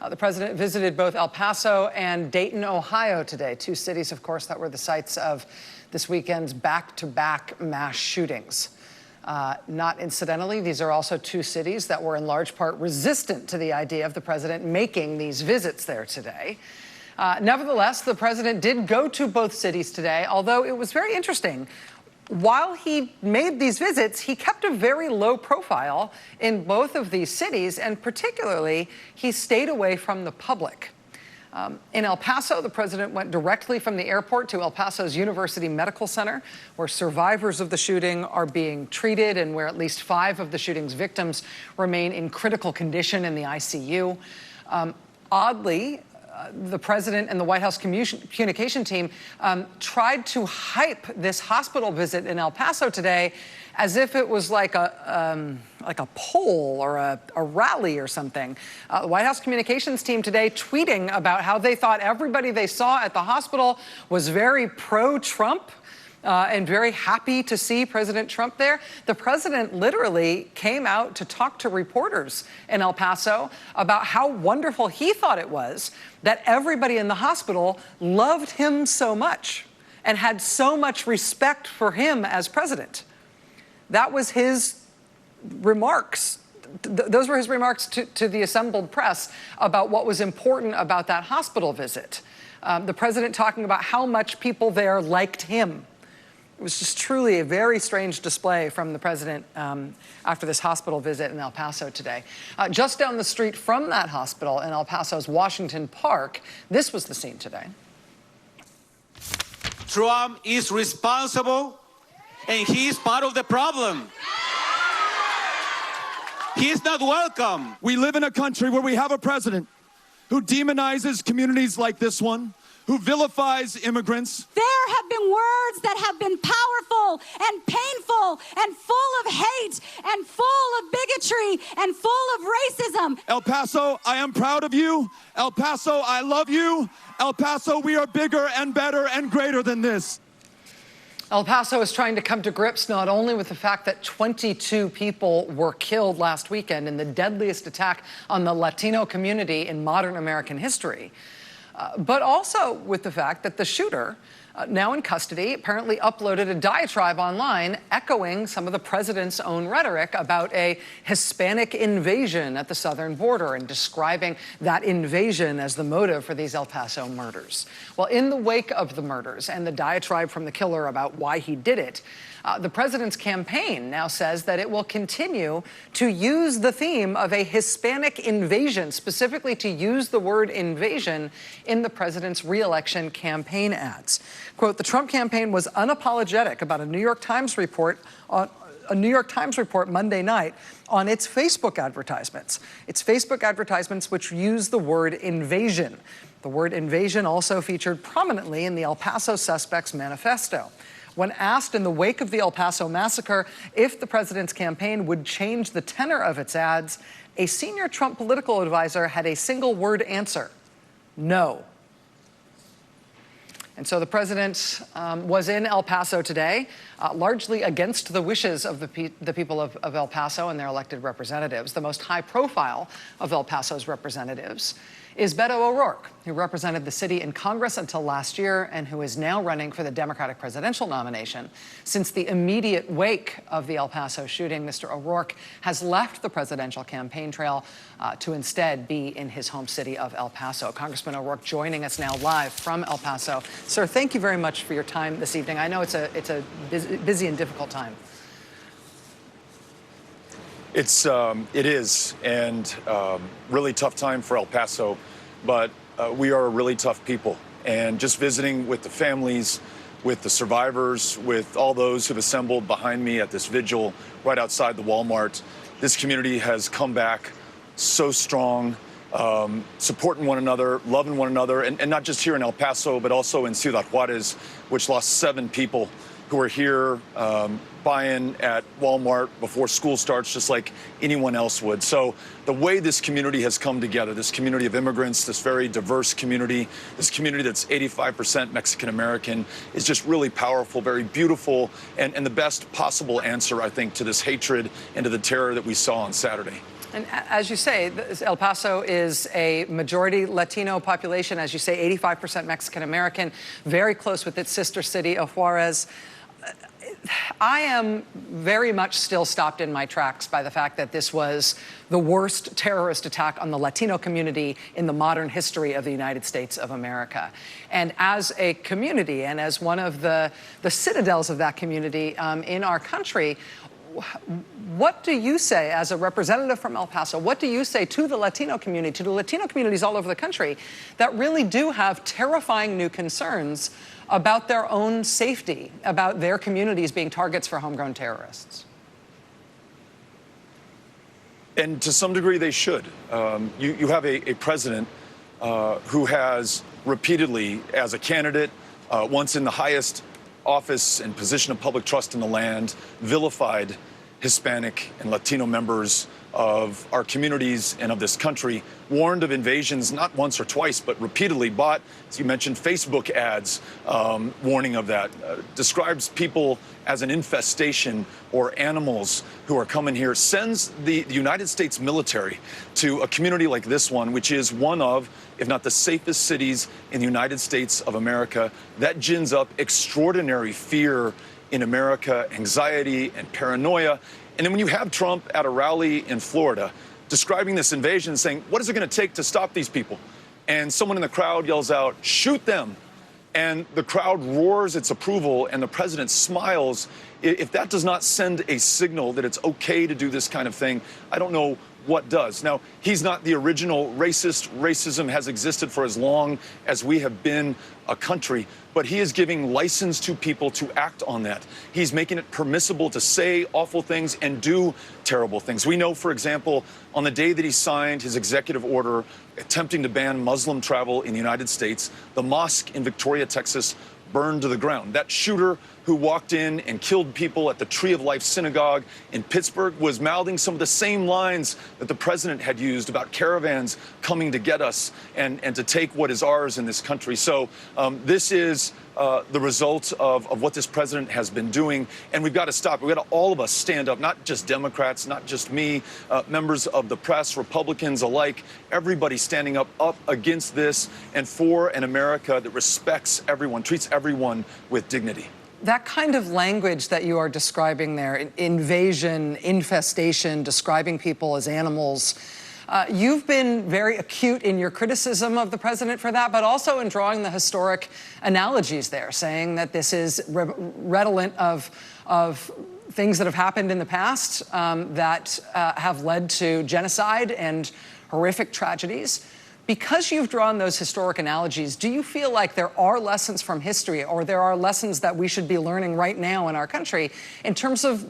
The president visited both El Paso and Dayton, Ohio today, two cities, of course, that were the sites of this weekend's back-to-back mass shootings. Not incidentally, these are also two cities that were in large part resistant to the idea of the president making these visits there today. Nevertheless, the president did go to both cities today, although it was very interesting. While he made these visits, he kept a very low profile in both of these cities, and particularly, he stayed away from the public. In El Paso, the president went directly from the airport to El Paso's University Medical Center, where survivors of the shooting are being treated and where at least 5 of the shooting's victims remain in critical condition in the ICU. Oddly, the president and the White House communication team tried to hype this hospital visit in El Paso today as if it was like a poll or a rally or something. The White House communications team today tweeting about how they thought everybody they saw at the hospital was very pro-Trump. And very happy to see President Trump there. The president literally came out to talk to reporters in El Paso about how wonderful he thought it was that everybody in the hospital loved him so much and had so much respect for him as president. That was his remarks. Those were his remarks to the assembled press about what was important about that hospital visit. The president talking about how much people there liked him. It was just truly a very strange display from the president after this hospital visit in El Paso today. Just down the street from that hospital in El Paso's Washington Park, this was the scene today. Trump is responsible, and he is part of the problem. He is not welcome. We live in a country where we have a president who demonizes communities like this one, who vilifies immigrants. There have been words that have been powerful and painful and full of hate and full of bigotry and full of racism. El Paso, I am proud of you. El Paso, I love you. El Paso, we are bigger and better and greater than this. El Paso is trying to come to grips not only with the fact that 22 people were killed last weekend in the deadliest attack on the Latino community in modern American history, but also with the fact that the shooter, now in custody, apparently uploaded a diatribe online echoing some of the president's own rhetoric about a Hispanic invasion at the southern border and describing that invasion as the motive for these El Paso murders. Well, in the wake of the murders and the diatribe from the killer about why he did it, the president's campaign now says that it will continue to use the theme of a Hispanic invasion, specifically to use the word invasion in the president's re-election campaign ads. Quote, the Trump campaign was unapologetic about a New York Times report Monday night on its Facebook advertisements. Its Facebook advertisements which use the word invasion. The word invasion also featured prominently in the El Paso suspect's manifesto. When asked in the wake of the El Paso massacre if the president's campaign would change the tenor of its ads, a senior Trump political advisor had a single-word answer: no. And so the president was in El Paso today, largely against the wishes of the people of El Paso and their elected representatives. The most high profile of El Paso's representatives is Beto O'Rourke, who represented the city in Congress until last year and who is now running for the Democratic presidential nomination. Since the immediate wake of the El Paso shooting, Mr. O'Rourke has left the presidential campaign trail to instead be in his home city of El Paso. Congressman O'Rourke joining us now live from El Paso. Sir, thank you very much for your time this evening. I know it's a busy and difficult time. It is, and really tough time for El Paso, but we are a really tough people. And just visiting with the families, with the survivors, with all those who've assembled behind me at this vigil right outside the Walmart, this community has come back so strong, supporting one another, loving one another, and not just here in El Paso, but also in Ciudad Juarez, which lost 7 people who are here buying at Walmart before school starts, just like anyone else would. So the way this community has come together, this community of immigrants, this very diverse community, this community that's 85% Mexican-American, is just really powerful, very beautiful, and the best possible answer, I think, to this hatred and to the terror that we saw on Saturday. And as you say, El Paso is a majority Latino population, as you say, 85% Mexican-American, very close with its sister city of Juarez. I am very much still stopped in my tracks by the fact that this was the worst terrorist attack on the Latino community in the modern history of the United States of America. And as a community and as one of the citadels of that community in our country, what do you say as a representative from El Paso? What do you say to the Latino community, to the Latino communities all over the country that really do have terrifying new concerns about their own safety, about their communities being targets for homegrown terrorists? And to some degree, they should. You have a president who has repeatedly, as a candidate, once in the highest office and position of public trust in the land, vilified Hispanic and Latino members of our communities and of this country, warned of invasions not once or twice, but repeatedly, bought, as you mentioned, Facebook ads warning of that, describes people as an infestation or animals who are coming here, sends the United States military to a community like this one, which is one of, if not the safest cities in the United States of America. That gins up extraordinary fear in America, anxiety and paranoia. And then when you have Trump at a rally in Florida describing this invasion, saying, what is it going to take to stop these people? And someone in the crowd yells out, shoot them. And the crowd roars its approval and the president smiles. If that does not send a signal that it's okay to do this kind of thing, I don't know what does. Now, he's not the original racist. Racism has existed for as long as we have been a country, but he is giving license to people to act on that. He's making it permissible to say awful things and do terrible things. We know, for example, on the day that he signed his executive order attempting to ban Muslim travel in the United States, the mosque in Victoria, Texas, burned to the ground. That shooter who walked in and killed people at the Tree of Life Synagogue in Pittsburgh was mouthing some of the same lines that the president had used about caravans coming to get us and to take what is ours in this country. So this is the result of what this president has been doing, and we've got to stop. We've got to all of us stand up, not just Democrats, not just me, members of the press, Republicans alike, everybody standing up against this and for an America that respects everyone, treats everyone with dignity. That kind of language that you are describing there, invasion, infestation, describing people as animals, you've been very acute in your criticism of the president for that, but also in drawing the historic analogies there, saying that this is redolent of things that have happened in the past that have led to genocide and horrific tragedies. Because you've drawn those historic analogies, do you feel like there are lessons from history, or there are lessons that we should be learning right now in our country in terms of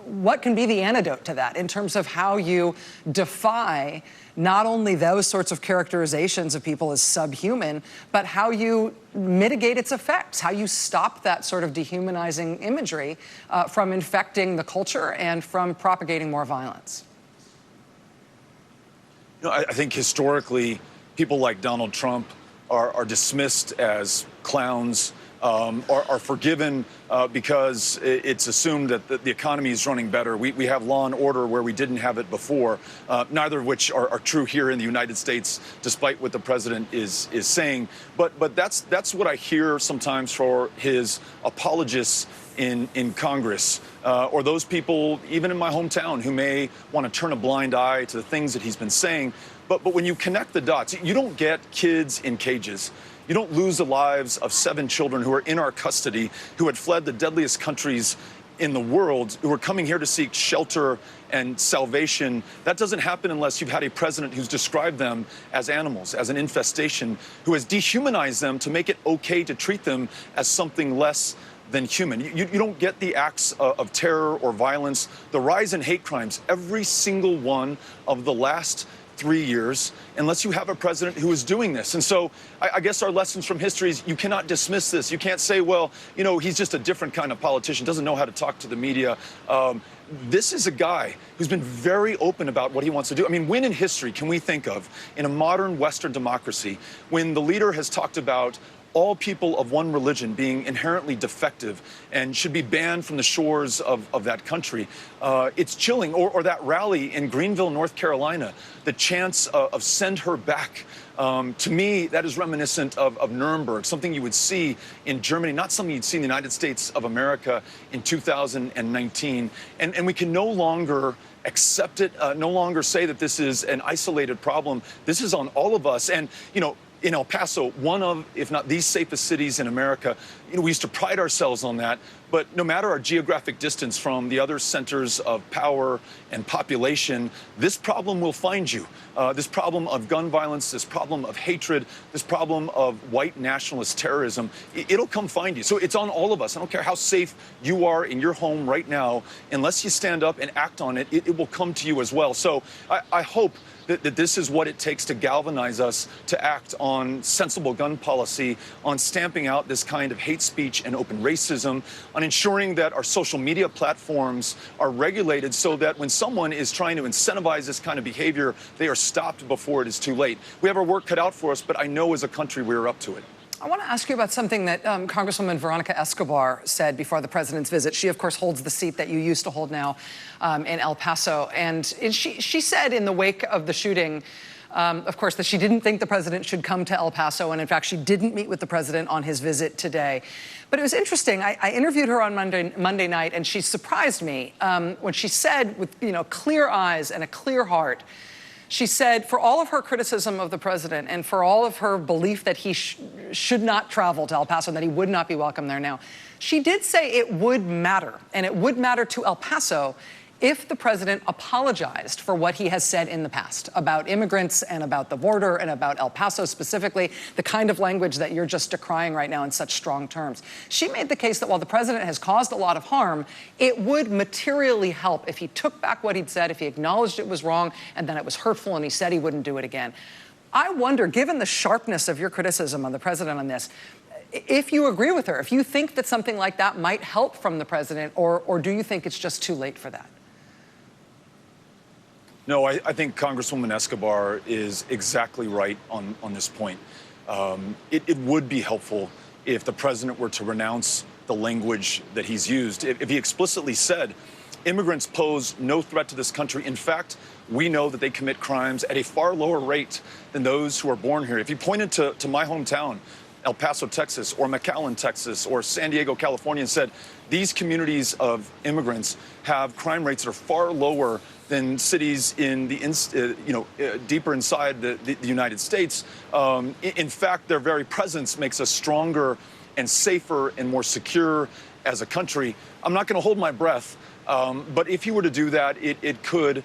what can be the antidote to that, in terms of how you defy not only those sorts of characterizations of people as subhuman, but how you mitigate its effects, how you stop that sort of dehumanizing imagery from infecting the culture and from propagating more violence? You know, I think historically, people like Donald Trump are dismissed as clowns, are forgiven because it's assumed that the economy is running better. We have law and order where we didn't have it before, neither of which are true here in the United States, despite what the president is saying. But that's what I hear sometimes for his apologists in Congress, or those people, even in my hometown, who may want to turn a blind eye to the things that he's been saying. But when you connect the dots, you don't get kids in cages. You don't lose the lives of 7 children who are in our custody, who had fled the deadliest countries in the world, who are coming here to seek shelter and salvation. That doesn't happen unless you've had a president who's described them as animals, as an infestation, who has dehumanized them to make it okay to treat them as something less than human. You don't get the acts of terror or violence, the rise in hate crimes, every single one of the last 3 years, unless you have a president who is doing this. And so I guess our lessons from history is you cannot dismiss this. You can't say, well, you know, he's just a different kind of politician, doesn't know how to talk to the media. This is a guy who's been very open about what he wants to do. I mean, when in history can we think of, in a modern Western democracy, when the leader has talked about all people of one religion being inherently defective and should be banned from the shores of that country. It's chilling. Or that rally in Greenville, North Carolina, the chants of send her back. To me, that is reminiscent of Nuremberg, something you would see in Germany, not something you'd see in the United States of America in 2019. And we can no longer accept it, no longer say that this is an isolated problem. This is on all of us. And, you know, in El Paso, one of, if not the safest cities in America, you know, we used to pride ourselves on that. But no matter our geographic distance from the other centers of power and population, this problem will find you. This problem of gun violence, this problem of hatred, this problem of white nationalist terrorism, it'll come find you. So it's on all of us. I don't care how safe you are in your home right now. Unless you stand up and act on it, it will come to you as well. So I hope that this is what it takes to galvanize us to act on sensible gun policy, on stamping out this kind of hate speech and open racism, on ensuring that our social media platforms are regulated so that when someone is trying to incentivize this kind of behavior, they are stopped before it is too late. We have our work cut out for us, but I know as a country we're up to it. I want to ask you about something that Congresswoman Veronica Escobar said before the president's visit. She, of course, holds the seat that you used to hold now in El Paso. And she said in the wake of the shooting, of course, that she didn't think the president should come to El Paso. And in fact, she didn't meet with the president on his visit today. But it was interesting. I interviewed her on Monday night, and she surprised me when she said, with clear eyes and a clear heart, she said, for all of her criticism of the president and for all of her belief that he should not travel to El Paso and that he would not be welcome there now, she did say it would matter, and it would matter to El Paso if the president apologized for what he has said in the past about immigrants and about the border and about El Paso specifically, the kind of language that you're just decrying right now in such strong terms. She made the case that while the president has caused a lot of harm, it would materially help if he took back what he'd said, if he acknowledged it was wrong and then it was hurtful and he said he wouldn't do it again. I wonder, given the sharpness of your criticism of the president on this, if you agree with her, if you think that something like that might help from the president, or do you think it's just too late for that? No, I think Congresswoman Escobar is exactly right on this point. It would be helpful if the president were to renounce the language that he's used. If he explicitly said, immigrants pose no threat to this country. In fact, we know that they commit crimes at a far lower rate than those who are born here. If he pointed to my hometown, El Paso, Texas, or McAllen, Texas, or San Diego, California, and said, these communities of immigrants have crime rates that are far lower than cities in the, deeper inside the United States. In fact, their very presence makes us stronger and safer and more secure as a country. I'm not going to hold my breath, but if he were to do that, it could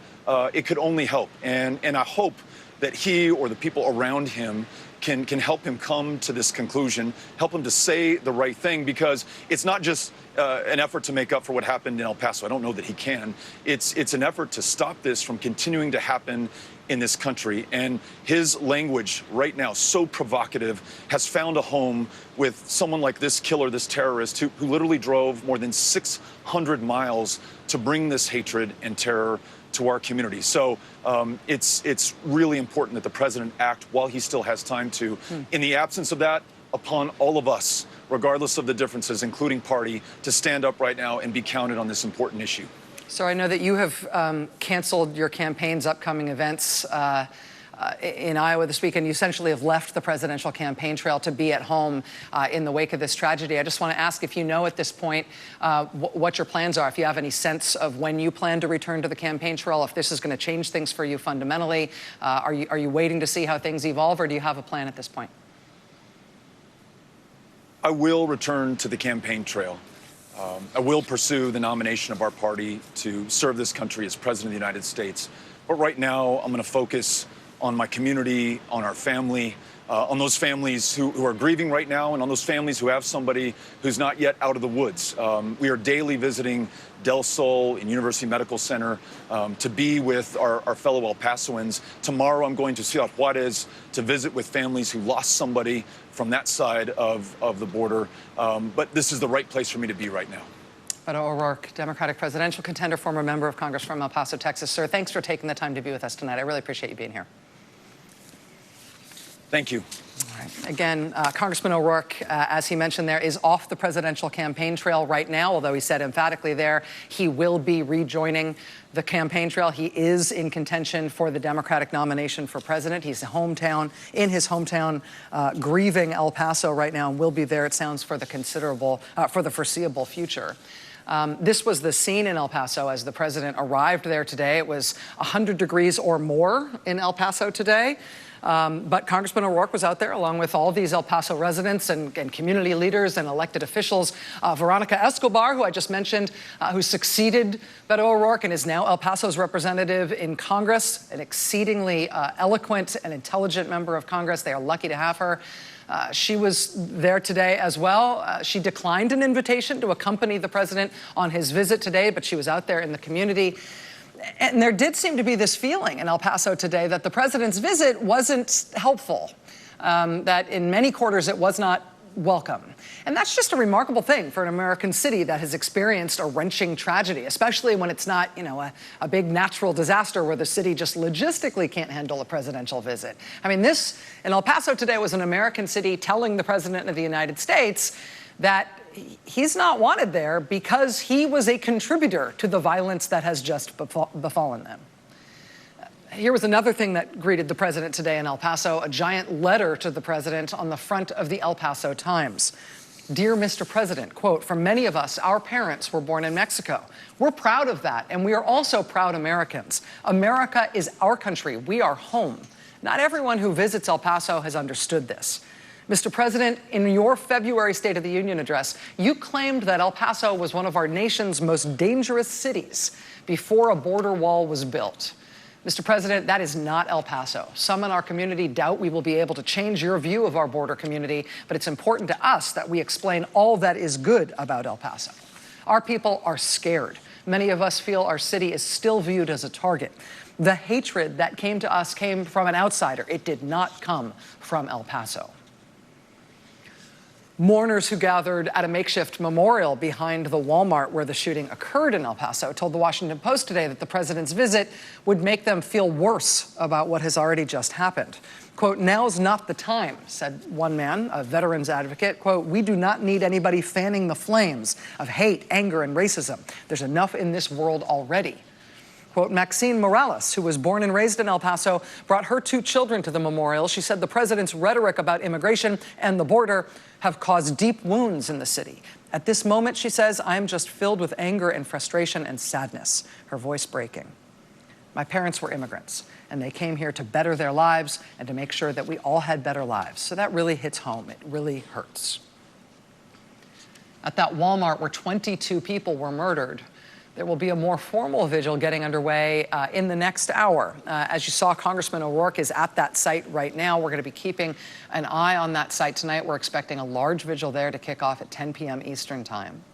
only help. And I hope that he or the people around him can help him come to this conclusion, help him to say the right thing, because it's not just an effort to make up for what happened in El Paso. I don't know that he can. It's an effort to stop this from continuing to happen in this country. And his language right now, so provocative, has found a home with someone like this killer, this terrorist, who literally drove more than 600 miles to bring this hatred and terror to our community. So it's really important that the president act while he still has time to. In the absence of that, upon all of us, regardless of the differences, including party, to stand up right now and be counted on this important issue. So I know that you have canceled your campaign's upcoming events in Iowa this weekend. You essentially have left the presidential campaign trail to be at home in the wake of this tragedy. I just want to ask if you know at this point what your plans are, if you have any sense of when you plan to return to the campaign trail, if this is going to change things for you fundamentally. Are you waiting to see how things evolve, or do you have a plan at this point? I will return to the campaign trail. I will pursue the nomination of our party to serve this country as President of the United States. But right now, I'm going to focus on my community, on our family, on those families who are grieving right now, and on those families who have somebody who's not yet out of the woods. We are daily visiting Del Sol and University Medical Center to be with our fellow El Pasoans. Tomorrow, I'm going to Ciudad Juarez to visit with families who lost somebody from that side of the border. But this is the right place for me to be right now. Beto ORourke, Democratic presidential contender, former member of Congress from El Paso, Texas. Sir, thanks for taking the time to be with us tonight. I really appreciate you being here. Thank you. All right. Again, Congressman O'Rourke, as he mentioned there, is off the presidential campaign trail right now, although he said emphatically there he will be rejoining the campaign trail. He is in contention for the Democratic nomination for president. He's in his hometown, grieving El Paso right now, and will be there, it sounds, for the foreseeable future. This was the scene in El Paso as the president arrived there today. It was 100 degrees or more in El Paso today. But Congressman O'Rourke was out there along with all these El Paso residents and community leaders and elected officials. Veronica Escobar, who I just mentioned, who succeeded Beto O'Rourke and is now El Paso's representative in Congress, an exceedingly eloquent and intelligent member of Congress. They are lucky to have her. She was there today as well. She declined an invitation to accompany the president on his visit today, but she was out there in the community. And there did seem to be this feeling in El Paso today that the president's visit wasn't helpful, that in many quarters it was not welcome. And that's just a remarkable thing for an American city that has experienced a wrenching tragedy, especially when it's not, a big natural disaster where the city just logistically can't handle a presidential visit. I mean, this in El Paso today was an American city telling the president of the United States that he's not wanted there because he was a contributor to the violence that has just befallen them. Here was another thing that greeted the president today in El Paso, a giant letter to the president on the front of the El Paso Times. Dear Mr. President, quote, "For many of us, our parents were born in Mexico. We're proud of that, and we are also proud Americans. America is our country. We are home. Not everyone who visits El Paso has understood this. Mr. President, in your February State of the Union address, you claimed that El Paso was one of our nation's most dangerous cities before a border wall was built. Mr. President, that is not El Paso. Some in our community doubt we will be able to change your view of our border community, but it's important to us that we explain all that is good about El Paso. Our people are scared. Many of us feel our city is still viewed as a target. The hatred that came to us came from an outsider. It did not come from El Paso." Mourners who gathered at a makeshift memorial behind the Walmart where the shooting occurred in El Paso told the Washington Post today that the president's visit would make them feel worse about what has already just happened. Quote, "Now's not the time," said one man, a veterans advocate. Quote, "We do not need anybody fanning the flames of hate, anger, and racism. There's enough in this world already." Quote, Maxine Morales, who was born and raised in El Paso, brought her 2 children to the memorial. She said the president's rhetoric about immigration and the border have caused deep wounds in the city. At this moment, she says, "I am just filled with anger and frustration and sadness," her voice breaking. "My parents were immigrants, and they came here to better their lives and to make sure that we all had better lives." So that really hits home. It really hurts. At that Walmart where 22 people were murdered, there will be a more formal vigil getting underway in the next hour. As you saw, Congressman O'Rourke is at that site right now. We're going to be keeping an eye on that site tonight. We're expecting a large vigil there to kick off at 10 p.m. Eastern Time.